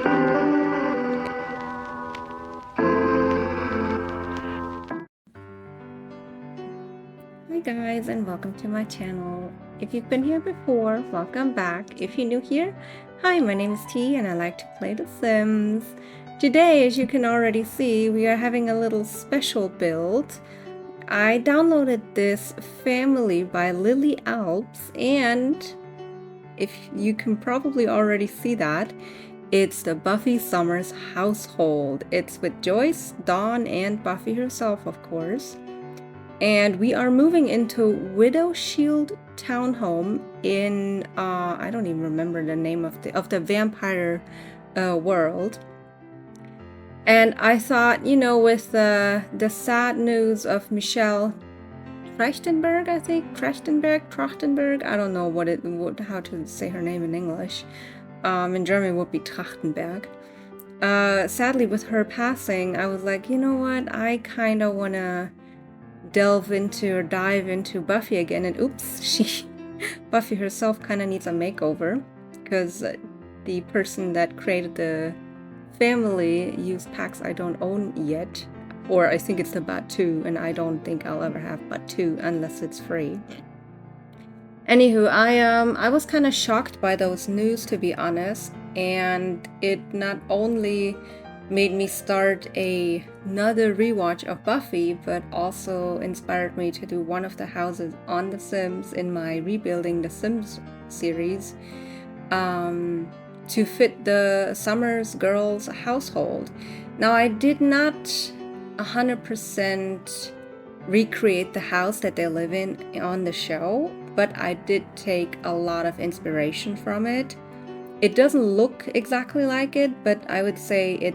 Hi guys, and welcome to my channel. If you've been here before, welcome back. If you're new here, hi, my name is T and I like to play The Sims. Today, as you can already see, we are having a little special build. I downloaded this family by Lily Alps, and if you can probably already see that, it's the Buffy Summers household. It's with Joyce, Dawn, and Buffy herself, of course. And we are moving into Widowshild Townhome in I don't even remember the name of the vampire world. And I thought, you know, with the sad news of Michelle Trachtenberg, I think Trachtenberg, I don't know how to say her name in English. In German it would be Trachtenberg. Sadly, with her passing, I was like, you know what, I kind of want to dive into Buffy again, and oops, Buffy herself kind of needs a makeover, because the person that created the family used packs I don't own yet, or I think it's the Bat 2, and I don't think I'll ever have Bat 2 unless it's free. Anywho, I was kind of shocked by those news, to be honest, and it not only made me start another rewatch of Buffy, but also inspired me to do one of the houses on The Sims in my Rebuilding The Sims series, to fit the Summers girls household. Now, I did not 100% recreate the house that they live in on the show, but I did take a lot of inspiration from it. It doesn't look exactly like it, but I would say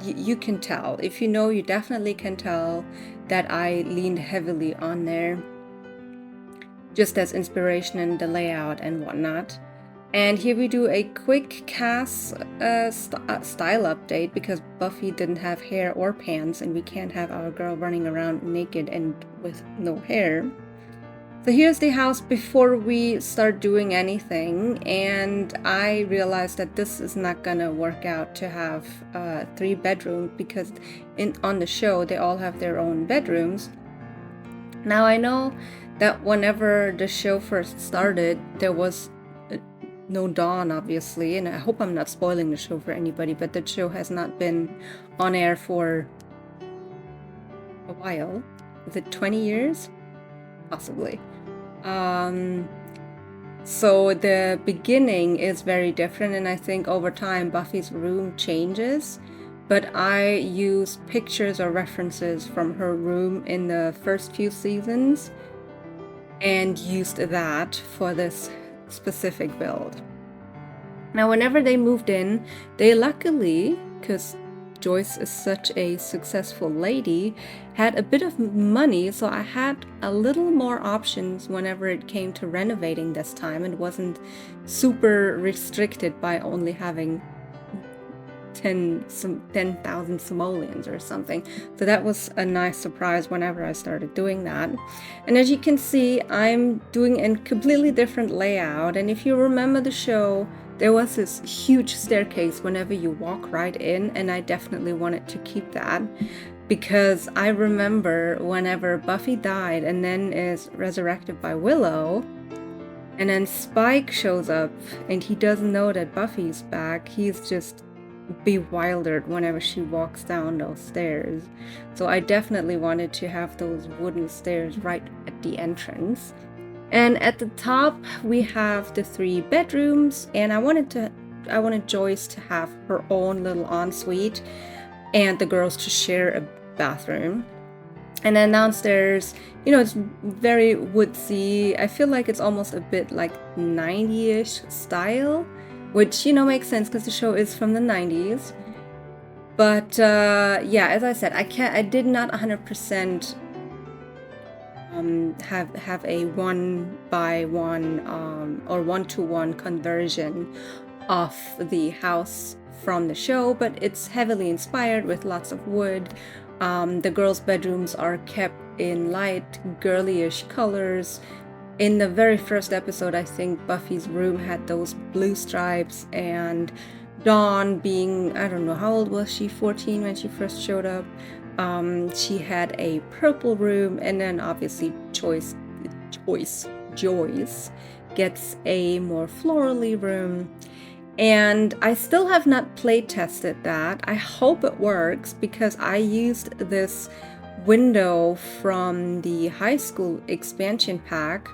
you can tell. If you know, you definitely can tell that I leaned heavily on there, just as inspiration in the layout and whatnot. And here we do a quick cast style update, because Buffy didn't have hair or pants, and we can't have our girl running around naked and with no hair. So here's the house before we start doing anything, and I realized that this is not gonna work out to have 3 bedrooms, because on the show they all have their own bedrooms. Now, I know that whenever the show first started, there was no Dawn, obviously, and I hope I'm not spoiling the show for anybody, but the show has not been on air for a while. Is it 20 years? Possibly. So the beginning is very different, and I think over time Buffy's room changes, but I use pictures or references from her room in the first few seasons and used that for this specific build. Now, whenever they moved in, they luckily, because Joyce is such a successful lady, had a bit of money, so I had a little more options whenever it came to renovating this time, and wasn't super restricted by only having 10,000 simoleons or something. So that was a nice surprise whenever I started doing that. And as you can see, I'm doing a completely different layout, and if you remember the show, there was this huge staircase whenever you walk right in, and I definitely wanted to keep that, because I remember whenever Buffy died and then is resurrected by Willow, and then Spike shows up and he doesn't know that Buffy's back, he's just bewildered whenever she walks down those stairs. So I definitely wanted to have those wooden stairs right at the entrance. And at the top we have the 3 bedrooms, and I wanted Joyce to have her own little ensuite and the girls to share a bathroom. And then downstairs, you know, it's very woodsy. I feel like it's almost a bit like 90-ish style, which, you know, makes sense because the show is from the 90s. But yeah, as I said, I did not 100% have a 1:1 or 1-to-1 conversion of the house from the show, but it's heavily inspired with lots of wood. The girls' bedrooms are kept in light, girly-ish colors. In the very first episode, I think Buffy's room had those blue stripes, and Dawn being, I don't know, how old was she? 14 when she first showed up. She had a purple room, and then obviously Joyce gets a more florally room. And I still have not play tested that. I hope it works because I used this window from the high school expansion pack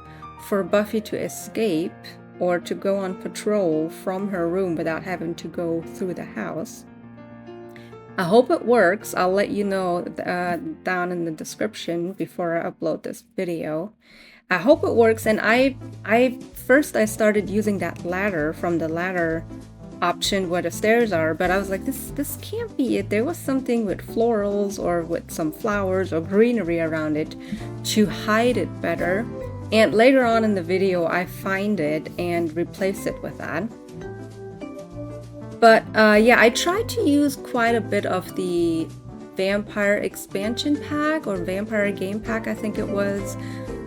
for Buffy to escape or to go on patrol from her room without having to go through the house. I hope it works. I'll let you know down in the description before I upload this video. I hope it works. And I first started using that ladder from the ladder option where the stairs are, but I was like, this can't be it. There was something with florals or with some flowers or greenery around it to hide it better. And later on in the video, I find it and replace it with that. But yeah, I tried to use quite a bit of the Vampire expansion pack or Vampire game pack, I think it was,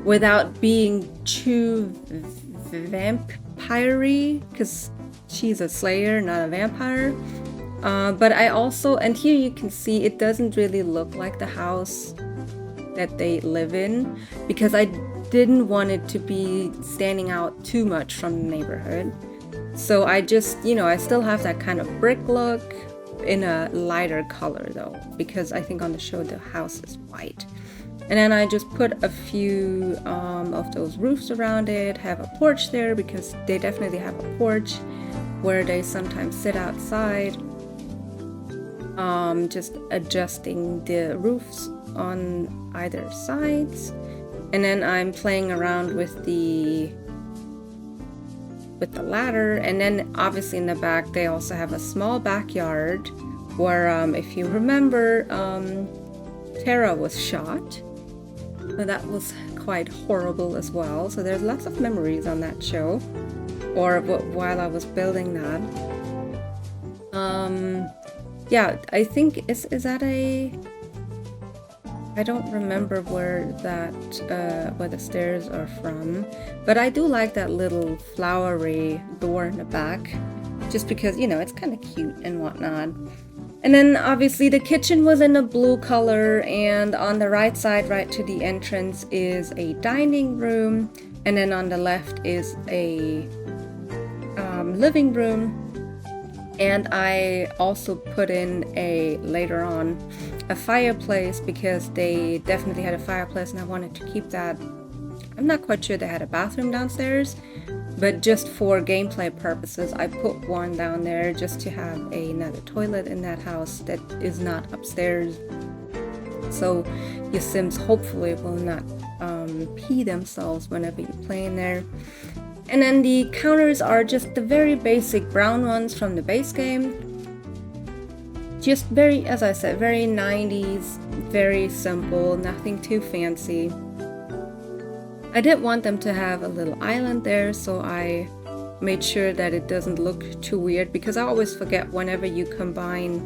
without being too vampire-y, because she's a slayer, not a vampire. But I also, and here you can see it doesn't really look like the house that they live in, because I didn't want it to be standing out too much from the neighborhood. So I just, I still have that kind of brick look in a lighter color though, because I think on the show the house is white. And then I just put a few of those roofs around it, have a porch there because they definitely have a porch where they sometimes sit outside. Just adjusting the roofs on either sides. And then I'm playing around with the ladder, and then obviously in the back they also have a small backyard where if you remember, Tara was shot. So that was quite horrible as well. So there's lots of memories on that show, or while I was building that. Yeah, I think is that a, I don't remember where that where the stairs are from, but I do like that little flowery door in the back, just because, it's kind of cute and whatnot. And then obviously the kitchen was in a blue color, and on the right side, right to the entrance, is a dining room, and then on the left is a living room. And I also put in later on a fireplace, because they definitely had a fireplace and I wanted to keep that. I'm not quite sure they had a bathroom downstairs, but just for gameplay purposes I put one down there just to have another toilet in that house that is not upstairs, so your Sims hopefully will not pee themselves whenever you play in there. And then the counters are just the very basic brown ones from the base game. Just very, as I said, very 90s, very simple, nothing too fancy. I did want them to have a little island there, so I made sure that it doesn't look too weird, because I always forget whenever you combine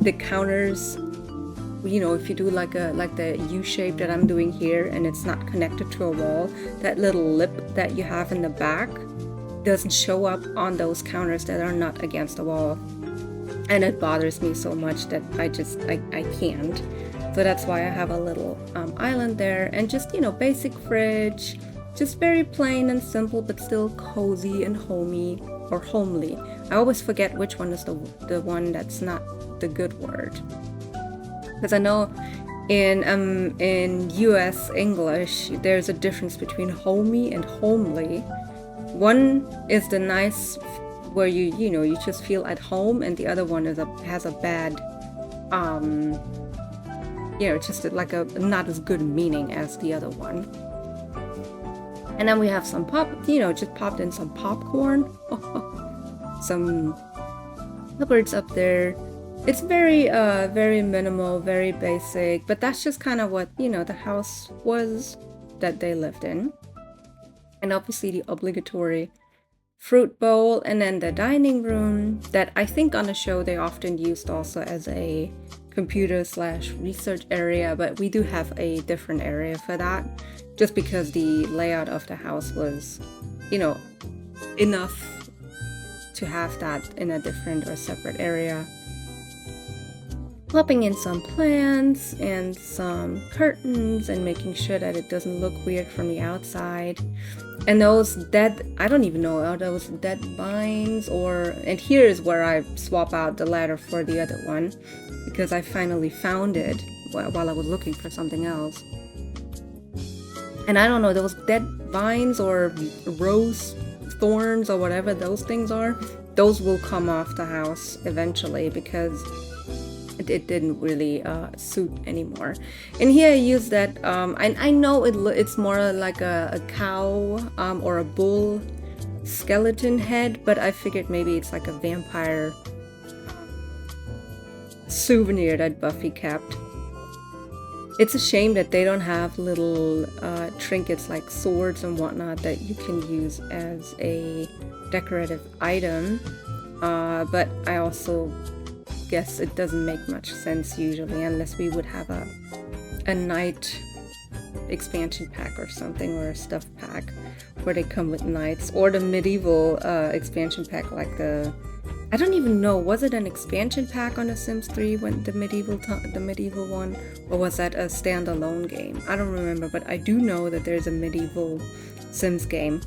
the counters, if you do like the U shape that I'm doing here and it's not connected to a wall, that little lip that you have in the back doesn't show up on those counters that are not against the wall. And it bothers me so much that I can't. So that's why I have a little island there, and just, basic fridge, just very plain and simple, but still cozy and homey, or homely. I always forget which one is the one that's not the good word. Because I know in US English, there's a difference between homey and homely. One is the nice, where you just feel at home, and the other one has a bad, just like a not as good meaning as the other one. And then we have some just popped in some popcorn, some cupboards up there. It's very very minimal, very basic, but that's just kind of what the house was that they lived in. And obviously the obligatory fruit bowl, and then the dining room that I think on the show they often used also as a computer/research area, but we do have a different area for that, just because the layout of the house was enough to have that in a different or separate area. Plopping in some plants and some curtains and making sure that it doesn't look weird from the outside. And those dead, I don't even know, are those dead vines or... And here is where I swap out the ladder for the other one, because I finally found it while I was looking for something else. And I don't know, those dead vines or rose thorns or whatever those things are, those will come off the house eventually, because it didn't really suit anymore. And here I use that, I know it's more like a cow or a bull skeleton head, but I figured maybe it's like a vampire souvenir that Buffy kept. It's a shame that they don't have little trinkets like swords and whatnot that you can use as a decorative item, but I also guess it doesn't make much sense usually, unless we would have a knight expansion pack or something, or a stuff pack where they come with knights, or the medieval expansion pack, like the... I don't even know, was it an expansion pack on The Sims 3 when the medieval one, or was that a standalone game? I don't remember, but I do know that there's a medieval Sims game.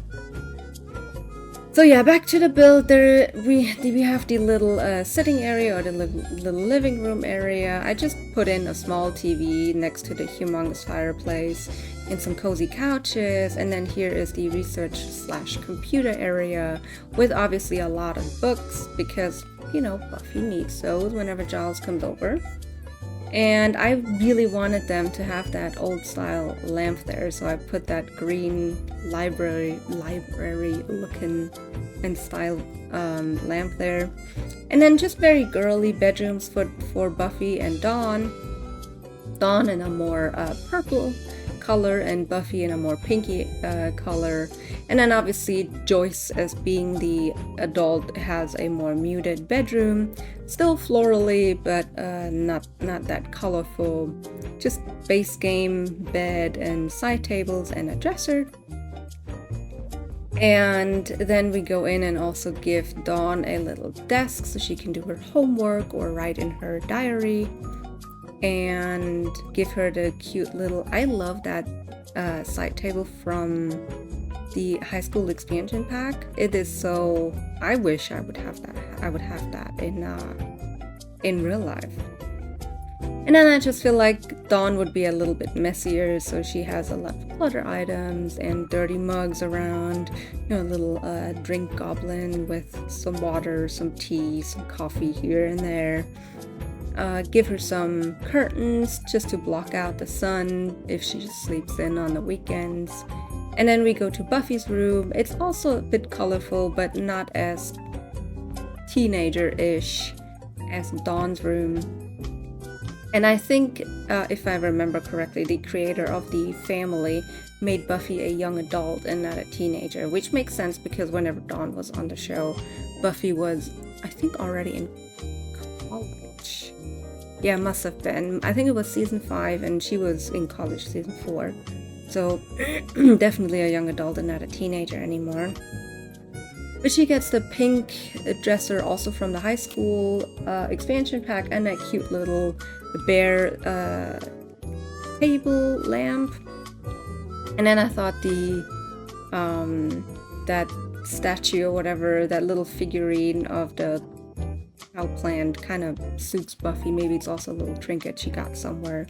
So yeah, back to the build. There we have the little sitting area, or the little living room area. I just put in a small TV next to the humongous fireplace and some cozy couches, and then here is the research/computer area with obviously a lot of books, because, you know, Buffy needs those whenever Giles comes over. And I really wanted them to have that old style lamp there, so I put that green library looking and style lamp there. And then just very girly bedrooms for Buffy and Dawn. Dawn in a more purple color and Buffy in a more pinky color. And then obviously Joyce, as being the adult, has a more muted bedroom, still florally, but not that colorful. Just base game bed and side tables and a dresser. And then we go in and also give Dawn a little desk so she can do her homework or write in her diary, and give her the cute little... I love that side table from the high school expansion pack. It is so... I wish I would have that. I would have that in real life. And then I just feel like Dawn would be a little bit messier, so she has a lot of clutter items and dirty mugs around, you know, a little drink goblin with some water, some tea, some coffee here and there. Give her some curtains just to block out the sun if she just sleeps in on the weekends. And then we go to Buffy's room. It's also a bit colorful, but not as teenager-ish as Dawn's room. And I think, if I remember correctly, the creator of the family made Buffy a young adult and not a teenager, which makes sense because whenever Dawn was on the show, Buffy was, I think, already in college. Yeah, must have been. I think it was season 5 and she was in college season 4. So definitely a young adult and not a teenager anymore. But she gets the pink dresser also from the high school expansion pack, and that cute little bear table lamp. And then I thought that statue or whatever, that little figurine of the cow plant kind of suits Buffy. Maybe it's also a little trinket she got somewhere.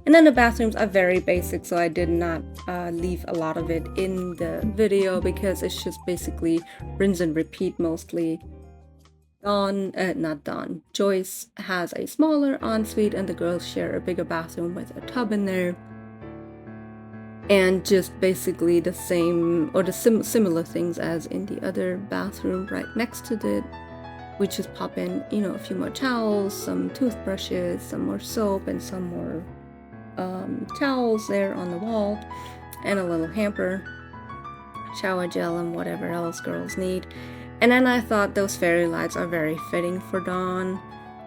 And then the bathrooms are very basic, so I did not leave a lot of it in the video because it's just basically rinse and repeat mostly. Joyce has a smaller ensuite and the girls share a bigger bathroom with a tub in there. And just basically the same, or the similar things as in the other bathroom right next to it. We just pop in, you know, a few more towels, some toothbrushes, some more soap, and some more towels there on the wall, and a little hamper, shower gel, and whatever else girls need. And then I thought those fairy lights are very fitting for Dawn,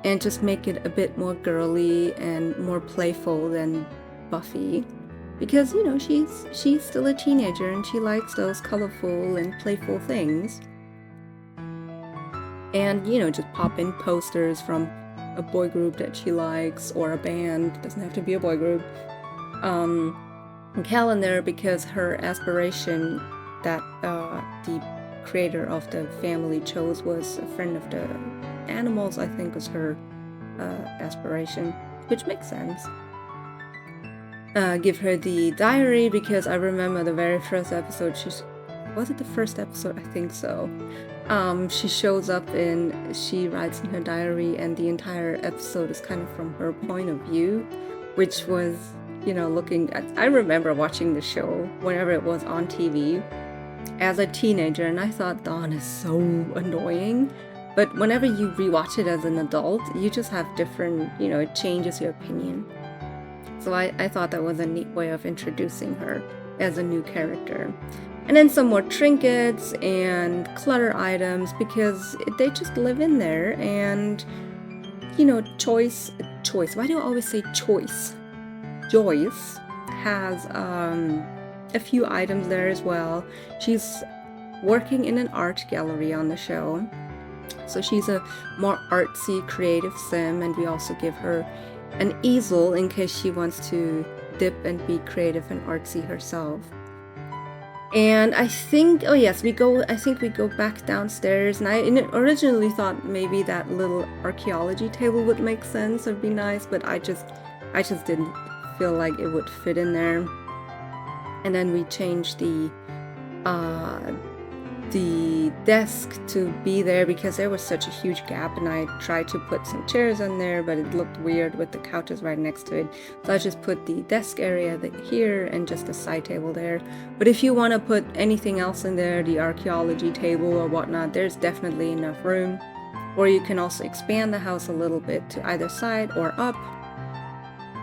and just make it a bit more girly and more playful than Buffy. Because, you know, she's still a teenager and she likes those colorful and playful things. And, you know, just pop in posters from a boy group that she likes, or a band, doesn't have to be a boy group. Calendar, because her aspiration that the creator of the family chose was a friend of the animals, I think was her aspiration, which makes sense. Give her the diary, because I remember the very first episode, was it the first episode? I think so. She shows up and she writes in her diary, and the entire episode is kind of from her point of view, which was, you know, I remember watching the show whenever it was on TV as a teenager, and I thought Dawn is so annoying. But whenever you rewatch it as an adult, you just have different, you know, it changes your opinion. So I thought that was a neat way of introducing her as a new character. And then some more trinkets and clutter items, because they just live in there. And, you know, Joyce, why do I always say Joyce? Joyce has a few items there as well. She's working in an art gallery on the show. So she's a more artsy, creative sim, and we also give her an easel in case she wants to dip and be creative and artsy herself. And I think, oh yes, I think we go back downstairs, and I originally thought maybe that little archaeology table would make sense or be nice, but I just didn't feel like it would fit in there. And then we changed the desk to be there because there was such a huge gap, and I tried to put some chairs in there, but it looked weird with the couches right next to it. So I just put the desk area here and just a side table there. But if you want to put anything else in there, the archaeology table or whatnot, there's definitely enough room. Or you can also expand the house a little bit to either side or up.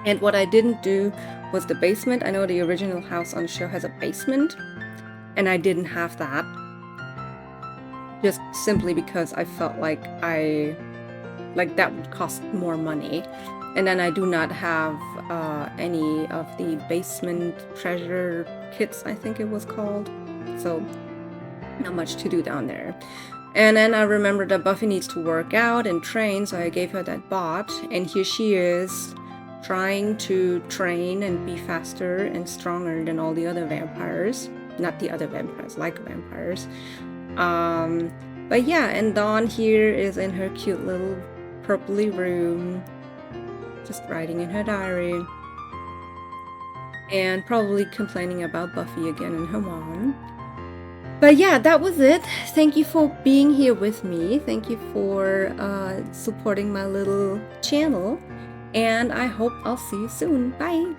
And what I didn't do was the basement. I know the original house on the show has a basement, and I didn't have that. Just simply because I felt like that would cost more money. And then I do not have any of the basement treasure kits, I think it was called. So not much to do down there. And then I remembered that Buffy needs to work out and train, so I gave her that bot. And here she is, trying to train and be faster and stronger than all the other vampires. Not the other vampires, like vampires. But yeah, and Dawn here is in her cute little purpley room, just writing in her diary, and probably complaining about Buffy again and her mom. But yeah, that was it. Thank you for being here with me. Thank you for supporting my little channel, and I hope I'll see you soon. Bye!